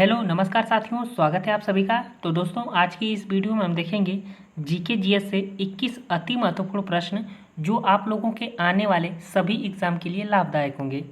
Hello नमस्कार साथियों, स्वागत है आप सभी का। तो दोस्तों, आज की इस वीडियो में हम देखेंगे जीके जीएस से 21 अति महत्वपूर्ण प्रश्न जो आप लोगों के आने वाले सभी एग्जाम के लिए लाभदायक होंगे।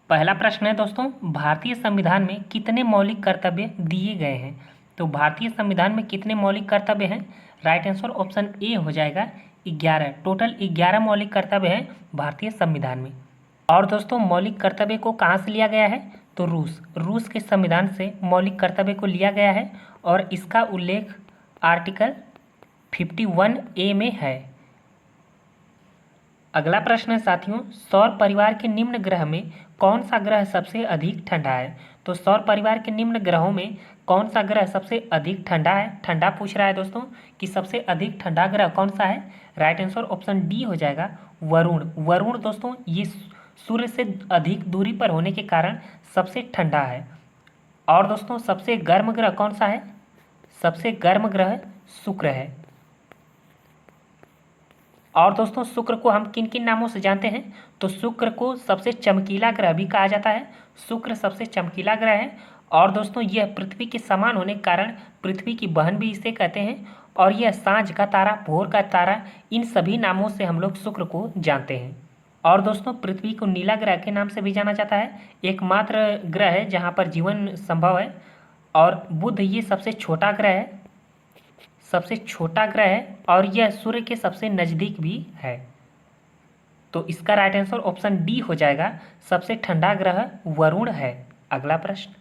पहला प्रश्न है दोस्तों, भारतीय संविधान में कितने मौलिक कर्तव्य दिए गए हैं? तो भारतीय संविधान में कितने मौलिक कर्तव्य हैं? राइट आंसर ऑप्शन ए हो जाएगा 11। टोटल 11 मौलिक कर्तव्य हैं भारतीय संविधान में। और दोस्तों, मौलिक कर्तव्य को कहाँ से लिया गया है? तो रूस के संविधान से मौलिक कर्तव्य को लिया गया है और इसका उल्लेख आर्टिकल 51A में है। अगला प्रश्न है साथियों, सौर परिवार के निम्न ग्रह में कौन सा ग्रह सबसे अधिक ठंडा है? तो सौर परिवार के निम्न ग्रहों में कौन सा ग्रह सबसे अधिक ठंडा है? ठंडा पूछ रहा है दोस्तों कि सबसे अधिक ठंडा ग्रह कौन सा है? राइट आंसर ऑप्शन डी हो जाएगा वरुण। वरुण दोस्तों ये सूर्य से अधिक दूरी पर होने के कारण सबसे ठंडा है। और दोस्तों, सबसे गर्म ग्रह कौन सा है? सबसे गर्म ग्रह शुक्र है। और दोस्तों, शुक्र को हम किन किन नामों से जानते हैं? तो शुक्र को सबसे चमकीला ग्रह भी कहा जाता है। शुक्र सबसे चमकीला ग्रह है। और दोस्तों, यह पृथ्वी के समान होने के कारण पृथ्वी की बहन भी इसे कहते हैं। और यह सांझ का तारा, भोर का तारा, इन सभी नामों से हम लोग शुक्र को जानते हैं। और दोस्तों, पृथ्वी को नीला ग्रह के नाम से भी जाना जाता है। एकमात्र ग्रह है जहाँ पर जीवन संभव है। और बुध ये सबसे छोटा ग्रह है, सबसे छोटा ग्रह है और यह सूर्य के सबसे नज़दीक भी है। तो इसका राइट आंसर ऑप्शन डी हो जाएगा, सबसे ठंडा ग्रह वरुण है। अगला प्रश्न,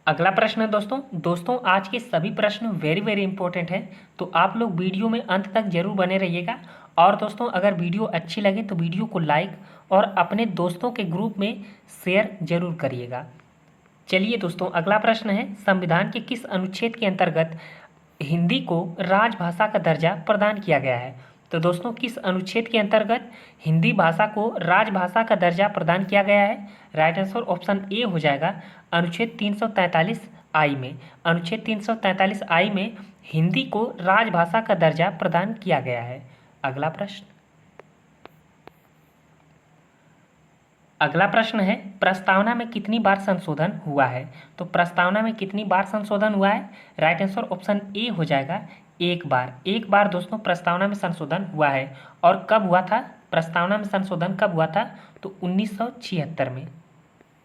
अगला प्रश्न है दोस्तों आज के सभी प्रश्न वेरी इंपॉर्टेंट हैं, तो आप लोग वीडियो में अंत तक जरूर बने रहिएगा। और दोस्तों, अगर वीडियो अच्छी लगे तो वीडियो को लाइक और अपने दोस्तों के ग्रुप में शेयर जरूर करिएगा। चलिए दोस्तों, अगला प्रश्न है, संविधान के किस अनुच्छेद के अंतर्गत हिंदी को राजभाषा का दर्जा प्रदान किया गया है? तो दोस्तों, किस अनुच्छेद के अंतर्गत हिंदी भाषा को राजभाषा का दर्जा प्रदान किया गया है? राइट आंसर ऑप्शन ए हो जाएगा अनुच्छेद 343 आई में। अनुच्छेद 343 आई में हिंदी को राजभाषा का दर्जा प्रदान किया गया है। अगला प्रश्न, अगला प्रश्न है, प्रस्तावना में कितनी बार संशोधन हुआ है? तो प्रस्तावना में कितनी बार संशोधन हुआ है? राइट आंसर ऑप्शन ए हो जाएगा एक बार। एक बार दोस्तों प्रस्तावना में संशोधन हुआ है। और कब हुआ था प्रस्तावना में संशोधन? कब हुआ था? तो 1976 में।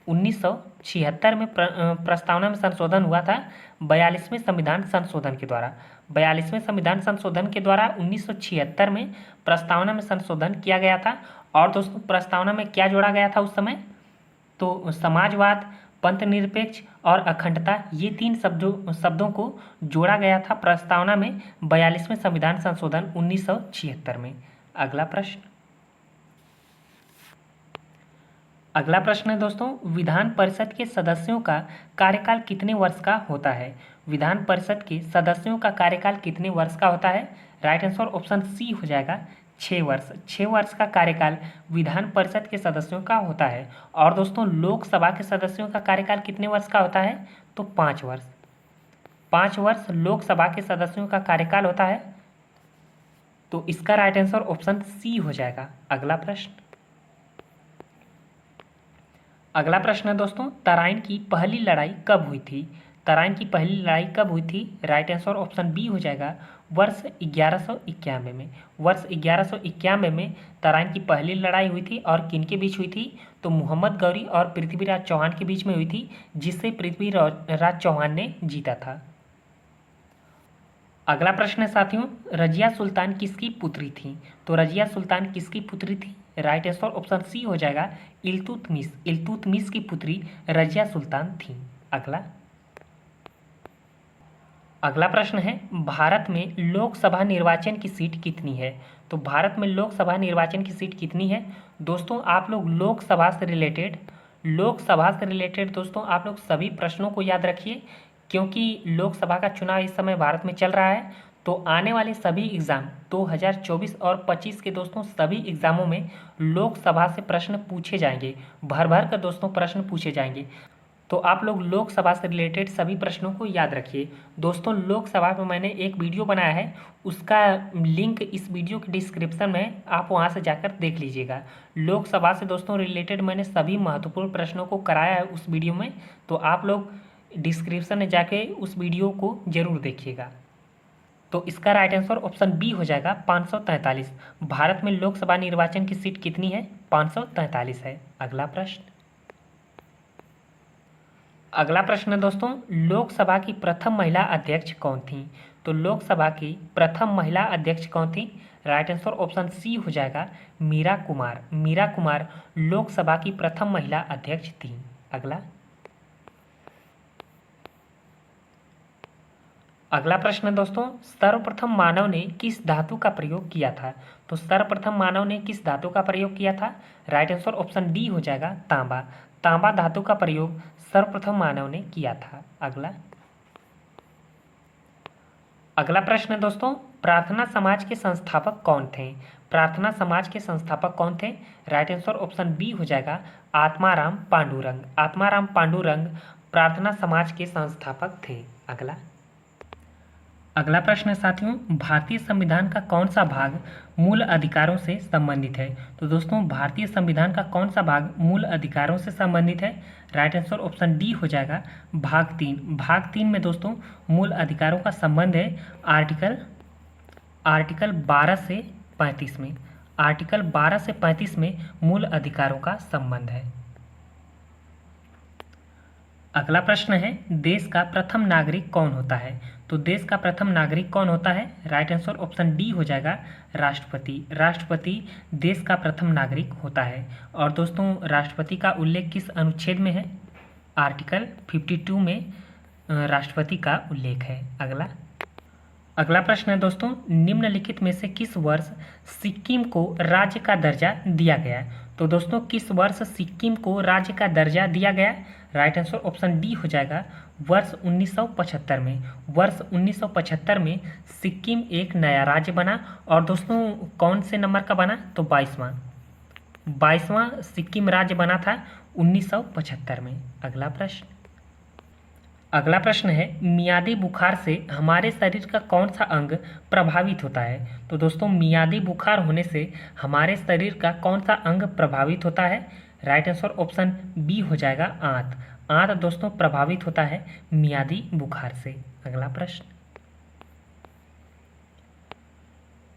1976 में प्रस्तावना में संशोधन हुआ था 42वें संविधान संशोधन के द्वारा। 42वें संविधान संशोधन के द्वारा 1976 में प्रस्तावना में संशोधन किया गया था। और दोस्तों, प्रस्तावना में क्या जोड़ा गया था उस समय? तो समाजवाद, पंथ निरपेक्ष और अखंडता, ये तीन शब्दों को जोड़ा गया था प्रस्तावना में 42वें संविधान संशोधन 1976 में। अगला प्रश्न, अगला प्रश्न है दोस्तों, विधान परिषद के सदस्यों का कार्यकाल कितने वर्ष का होता है? विधान परिषद के सदस्यों का कार्यकाल कितने वर्ष का होता है? राइट आंसर ऑप्शन सी हो जाएगा 6 वर्ष। 6 वर्ष का कार्यकाल विधान परिषद के सदस्यों का होता है। और दोस्तों, लोकसभा के सदस्यों का कार्यकाल कितने वर्ष का होता है? तो 5 वर्ष। 5 वर्ष लोकसभा के सदस्यों का कार्यकाल होता है। तो इसका राइट आंसर ऑप्शन सी हो जाएगा। अगला प्रश्न, अगला प्रश्न है दोस्तों, तराइन की पहली लड़ाई कब हुई थी? तराइन की पहली लड़ाई कब हुई थी? राइट आंसर ऑप्शन बी हो जाएगा वर्ष 1191 में। वर्ष 1191 में तराइन की पहली लड़ाई हुई थी। और किनके बीच हुई थी? तो मोहम्मद गौरी और पृथ्वीराज चौहान के बीच में हुई थी, जिससे पृथ्वीराज चौहान ने जीता था। अगला प्रश्न है साथियों, रजिया सुल्तान किसकी पुत्री थी? तो रजिया सुल्तान किसकी पुत्री थी? राइट आंसर ऑप्शन सी हो जाएगा इल्तुतमिश। इल्तुतमिश की पुत्री रजिया सुल्तान थी। अगला प्रश्न है, भारत में लोकसभा निर्वाचन की सीट कितनी है? तो भारत में लोकसभा निर्वाचन की सीट कितनी है? दोस्तों, आप लोग लोकसभा से रिलेटेड दोस्तों आप लोग सभी प्रश्नों को याद रखिए, क्योंकि लोकसभा का चुनाव इस समय भारत में चल रहा है। तो आने वाले सभी एग्ज़ाम 2024 और 25 के दोस्तों सभी एग्ज़ामों में लोकसभा से प्रश्न पूछे जाएंगे, भर भर कर दोस्तों प्रश्न पूछे जाएंगे। तो आप लोग लोकसभा से रिलेटेड सभी प्रश्नों को याद रखिए। दोस्तों लोकसभा में मैंने एक वीडियो बनाया है, उसका लिंक इस वीडियो के डिस्क्रिप्शन में, आप वहां से जाकर देख लीजिएगा। लोकसभा से दोस्तों रिलेटेड मैंने सभी महत्वपूर्ण प्रश्नों को कराया है उस वीडियो में, तो आप लोग डिस्क्रिप्शन में जाके उस वीडियो को जरूर देखिएगा। तो इसका राइट आंसर ऑप्शन बी हो जाएगा 543। भारत में लोकसभा निर्वाचन की सीट कितनी है? 543 है। अगला प्रश्न है दोस्तों, लोकसभा की प्रथम महिला अध्यक्ष कौन थी? तो लोकसभा की प्रथम महिला अध्यक्ष कौन थी? राइट आंसर ऑप्शन सी हो जाएगा मीरा कुमार। मीरा कुमार लोकसभा की प्रथम महिला अध्यक्ष थी। अगला प्रश्न है दोस्तों, सर्वप्रथम मानव ने किस धातु का प्रयोग किया था? तो सर्वप्रथम मानव ने किस धातु का प्रयोग किया था? राइट आंसर ऑप्शन डी हो जाएगा तांबा। तांबा धातु का प्रयोग सर्वप्रथम मानव ने किया था। अगला प्रश्न है दोस्तों, प्रार्थना समाज के संस्थापक कौन थे? प्रार्थना समाज के संस्थापक कौन थे? राइट आंसर ऑप्शन बी हो जाएगा आत्माराम पांडुरंग। आत्माराम पांडुरंग प्रार्थना समाज के संस्थापक थे। अगला प्रश्न है साथियों, भारतीय संविधान का कौन सा भाग मूल अधिकारों से संबंधित है? तो दोस्तों भारतीय संविधान का कौन सा भाग मूल अधिकारों से संबंधित है? राइट आंसर ऑप्शन डी हो जाएगा भाग 3। भाग 3 में दोस्तों मूल अधिकारों का संबंध है आर्टिकल 12 से 35 में। आर्टिकल 12 से 35 में मूल अधिकारों का संबंध है। अगला प्रश्न है, देश का प्रथम नागरिक कौन होता है? तो देश का प्रथम नागरिक कौन होता है? राइट आंसर ऑप्शन डी हो जाएगा राष्ट्रपति। राष्ट्रपति देश का प्रथम नागरिक होता है। और दोस्तों राष्ट्रपति का उल्लेख किस अनुच्छेद में है? आर्टिकल 52 में राष्ट्रपति का उल्लेख है। अगला प्रश्न है दोस्तों, निम्नलिखित में से किस वर्ष सिक्किम को राज्य का दर्जा दिया गया? तो दोस्तों किस वर्ष सिक्किम को राज्य का दर्जा दिया गया? राइट आंसर ऑप्शन डी हो जाएगा वर्ष 1975 में। वर्ष 1975 में सिक्किम एक नया राज्य बना। और दोस्तों कौन से नंबर का बना? तो 22वां सिक्किम राज्य बना था 1975 में। अगला प्रश्न है, मियादी बुखार से हमारे शरीर का कौन सा अंग प्रभावित होता है? तो दोस्तों मियादी बुखार होने से हमारे शरीर का कौन सा अंग प्रभावित होता है? राइट आंसर ऑप्शन बी हो जाएगा आंत। आंत दोस्तों प्रभावित होता है मियादी बुखार से।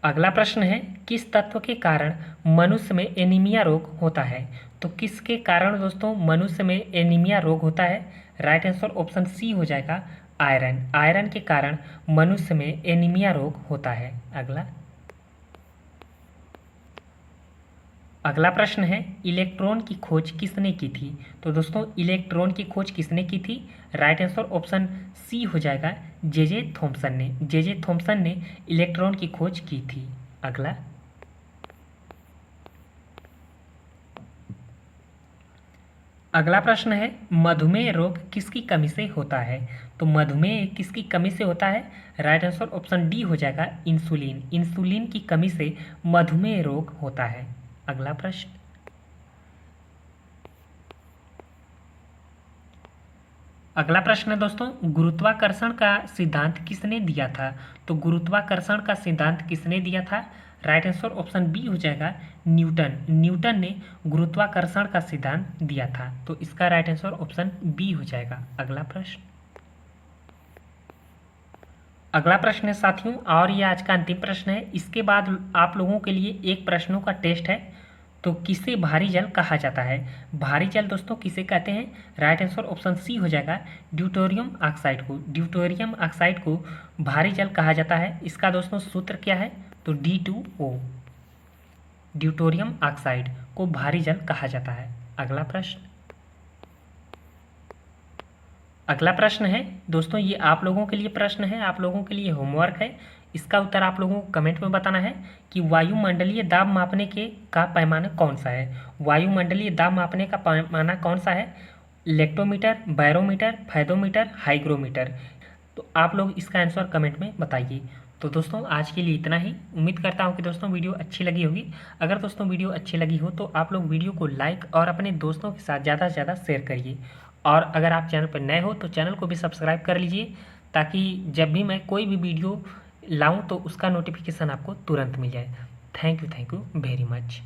अगला प्रश्न है, किस तत्व के कारण मनुष्य में एनीमिया रोग होता है? तो किसके कारण दोस्तों मनुष्य में एनीमिया रोग होता है? राइट आंसर ऑप्शन सी हो जाएगा आयरन। आयरन के कारण मनुष्य में एनीमिया रोग होता है। अगला प्रश्न है, इलेक्ट्रॉन की खोज किसने की थी? तो दोस्तों इलेक्ट्रॉन की खोज किसने की थी? राइट आंसर ऑप्शन सी हो जाएगा जे थॉमसन ने। जे थॉमसन ने इलेक्ट्रॉन की खोज की थी। अगला प्रश्न है, मधुमेह रोग किसकी कमी से होता है? तो मधुमेह किसकी कमी से होता है? राइट आंसर ऑप्शन डी हो जाएगा इंसुलिन। इंसुलिन की कमी से मधुमेह रोग होता है। अगला प्रश्न, अगला प्रश्न है दोस्तों, गुरुत्वाकर्षण का सिद्धांत किसने दिया था? तो गुरुत्वाकर्षण का सिद्धांत किसने दिया था? राइट आंसर ऑप्शन बी हो जाएगा न्यूटन। न्यूटन ने गुरुत्वाकर्षण का सिद्धांत दिया था। तो इसका राइट आंसर ऑप्शन बी हो जाएगा। अगला प्रश्न है साथियों, और ये आज का अंतिम प्रश्न है। इसके बाद आप लोगों के लिए एक प्रश्नों का टेस्ट है। तो किसे भारी जल कहा जाता है? भारी जल दोस्तों किसे कहते हैं? राइट आंसर ऑप्शन सी हो जाएगा ड्यूटेरियम ऑक्साइड को। ड्यूटेरियम ऑक्साइड को भारी जल कहा जाता है। इसका दोस्तों सूत्र क्या है? तो D2O। ड्यूटेरियम ऑक्साइड को भारी जल कहा जाता है। अगला प्रश्न है दोस्तों, ये आप लोगों के लिए प्रश्न है, आप लोगों के लिए होमवर्क है। इसका उत्तर आप लोगों को कमेंट में बताना है कि वायुमंडलीय दाब मापने का पैमाना कौन सा है? वायुमंडलीय दाब मापने का पैमाना कौन सा है? Lactometer, barometer, fathometer, hygrometer. तो आप लोग इसका आंसर कमेंट में बताइए। तो दोस्तों आज के लिए इतना ही। उम्मीद करता हूँ कि दोस्तों वीडियो अच्छी लगी होगी। अगर दोस्तों वीडियो अच्छी लगी हो तो आप लोग वीडियो को लाइक और अपने दोस्तों के साथ ज़्यादा से ज़्यादा शेयर करिए। और अगर आप चैनल पर नए हो तो चैनल को भी सब्सक्राइब कर लीजिए, ताकि जब भी मैं कोई भी वीडियो लाऊं तो उसका नोटिफिकेशन आपको तुरंत मिल जाए। Thank you very much.